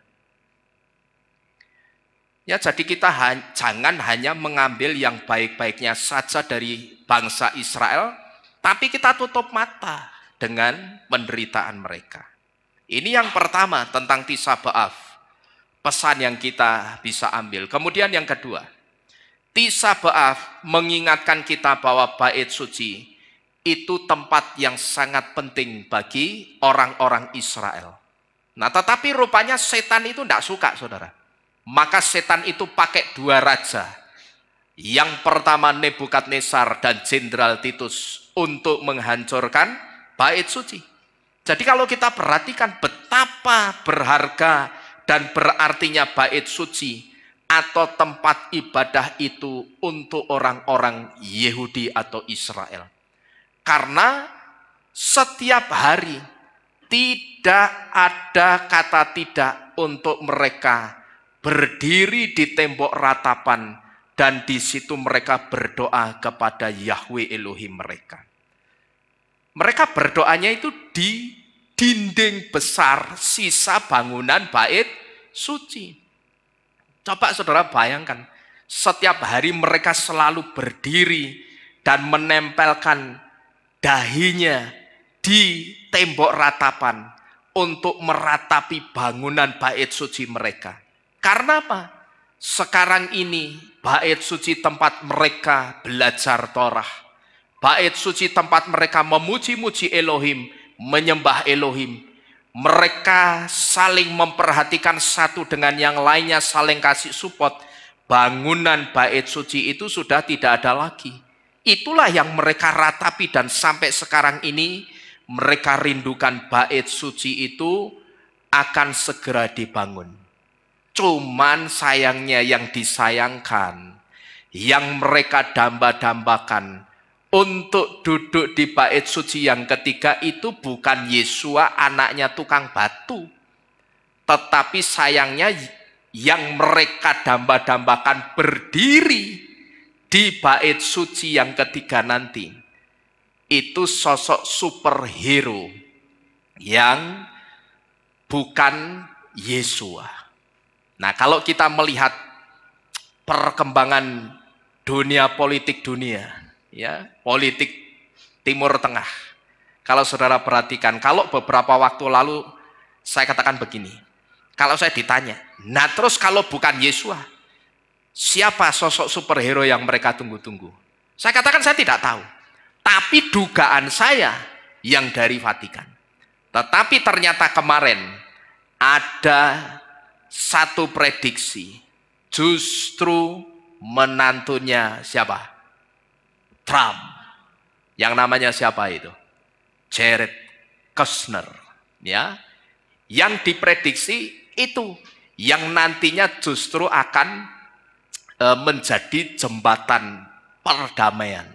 Ya, jadi kita jangan hanya mengambil yang baik-baiknya saja dari bangsa Israel, tapi kita tutup mata dengan penderitaan mereka. Ini yang pertama tentang Tisha B'Av. Pesan yang kita bisa ambil. Kemudian yang kedua, Tisha B'Av mengingatkan kita bahwa bait suci itu tempat yang sangat penting bagi orang-orang Israel. Nah, tetapi rupanya setan itu tidak suka, saudara. Maka setan itu pakai dua raja. Yang pertama Nebukadnezar dan Jenderal Titus untuk menghancurkan bait suci. Jadi kalau kita perhatikan betapa berharga dan berartinya bait suci atau tempat ibadah itu untuk orang-orang Yahudi atau Israel. Karena setiap hari tidak ada kata tidak untuk mereka berdiri di tembok ratapan dan di situ mereka berdoa kepada Yahweh Elohim mereka. Mereka berdoanya itu di dinding besar sisa bangunan bait suci. Coba saudara bayangkan, setiap hari mereka selalu berdiri dan menempelkan dahinya di tembok ratapan untuk meratapi bangunan bait suci mereka. Karena apa? Sekarang ini bait suci tempat mereka belajar Torah. Bait suci tempat mereka memuji-muji Elohim, menyembah Elohim. Mereka saling memperhatikan satu dengan yang lainnya, saling kasih support. Bangunan bait suci itu sudah tidak ada lagi. Itulah yang mereka ratapi dan sampai sekarang ini mereka rindukan bait suci itu akan segera dibangun. Cuman sayangnya yang disayangkan, yang mereka damba-dambakan untuk duduk di bait suci yang ketiga itu bukan Yesua anaknya tukang batu. Tetapi sayangnya yang mereka damba-dambakan berdiri di bait suci yang ketiga nanti, itu sosok superhero yang bukan Yesua. Nah, kalau kita melihat perkembangan dunia politik dunia, ya, politik Timur Tengah. Kalau saudara perhatikan, kalau beberapa waktu lalu saya katakan begini, Kalau saya ditanya, nah terus kalau bukan Yesua, siapa sosok superhero yang mereka tunggu-tunggu? Saya katakan saya tidak tahu. Tapi dugaan saya yang dari Vatikan. Tetapi ternyata kemarin ada satu prediksi. Justru menantunya siapa? Trump. Yang namanya siapa itu? Jared Kushner. Ya. Yang diprediksi itu. Yang nantinya justru akan menjadi jembatan perdamaian.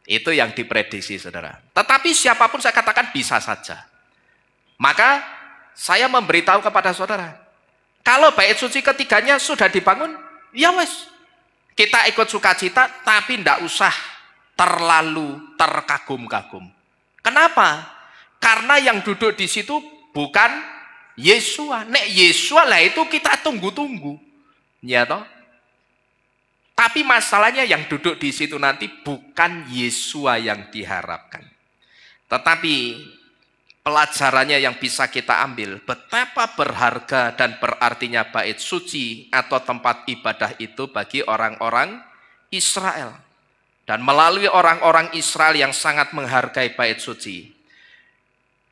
Itu yang diprediksi, saudara. Tetapi siapapun saya katakan bisa saja. Maka saya memberitahu kepada saudara, kalau bait suci ketiganya sudah dibangun, ya wes. Kita ikut sukacita, tapi tidak usah terlalu terkagum-kagum. Kenapa? Karena yang duduk di situ bukan Yesua. Nek Yesua lah itu kita tunggu-tunggu. Ya toh? Tapi masalahnya yang duduk di situ nanti bukan Yesua yang diharapkan. Tetapi pelajarannya yang bisa kita ambil, betapa berharga dan berartinya bait suci atau tempat ibadah itu bagi orang-orang Israel. Dan melalui orang-orang Israel yang sangat menghargai bait suci,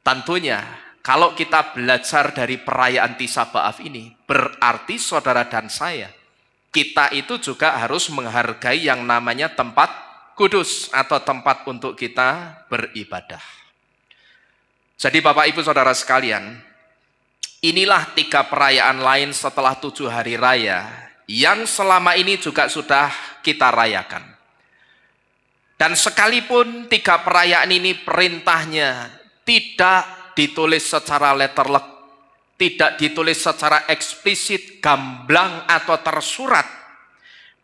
tentunya kalau kita belajar dari perayaan Tisha B'Av ini, berarti saudara dan saya, kita itu juga harus menghargai yang namanya tempat kudus atau tempat untuk kita beribadah. Jadi Bapak Ibu Saudara sekalian, inilah 3 perayaan lain setelah 7 hari raya yang selama ini juga sudah kita rayakan. Dan sekalipun 3 perayaan ini perintahnya tidak ditulis secara letterlek, tidak ditulis secara eksplisit, gamblang atau tersurat,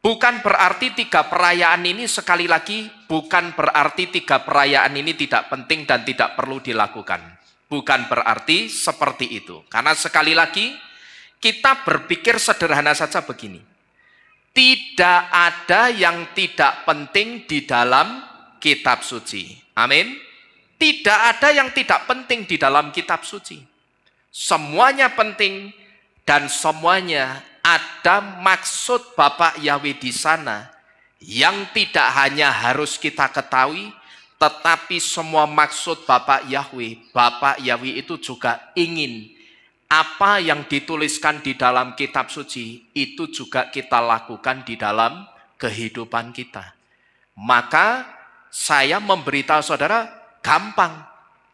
bukan berarti 3 perayaan ini, sekali lagi, bukan berarti 3 perayaan ini tidak penting dan tidak perlu dilakukan. Bukan berarti seperti itu. Karena sekali lagi, kita berpikir sederhana saja begini. Tidak ada yang tidak penting di dalam kitab suci. Amin. Tidak ada yang tidak penting di dalam kitab suci. Semuanya penting dan semuanya ada maksud Bapak Yahweh di sana yang tidak hanya harus kita ketahui, tetapi semua maksud Bapak Yahweh itu juga ingin apa yang dituliskan di dalam kitab suci itu juga kita lakukan di dalam kehidupan kita. Maka saya memberitahu saudara, gampang.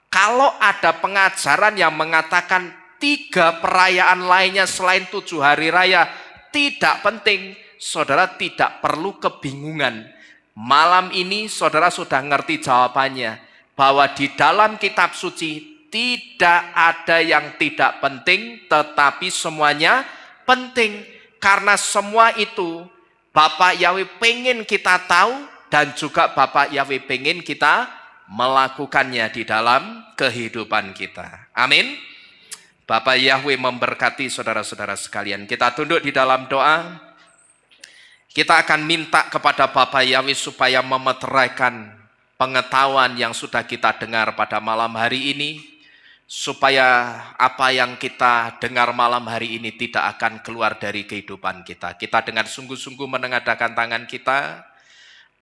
Kalau ada pengajaran yang mengatakan 3 perayaan lainnya selain 7 hari raya tidak penting, saudara tidak perlu kebingungan. Malam ini saudara sudah ngerti jawabannya, bahwa di dalam kitab suci tidak ada yang tidak penting, tetapi semuanya penting. Karena semua itu Bapak Yahweh pengen kita tahu dan juga Bapak Yahweh pengen kita melakukannya di dalam kehidupan kita. Amin. Bapak Yahweh memberkati saudara-saudara sekalian. Kita tunduk di dalam doa. Kita akan minta kepada Bapak Yahweh supaya memeteraikan pengetahuan yang sudah kita dengar pada malam hari ini, supaya apa yang kita dengar malam hari ini tidak akan keluar dari kehidupan kita. Kita dengan sungguh-sungguh menengadahkan tangan kita,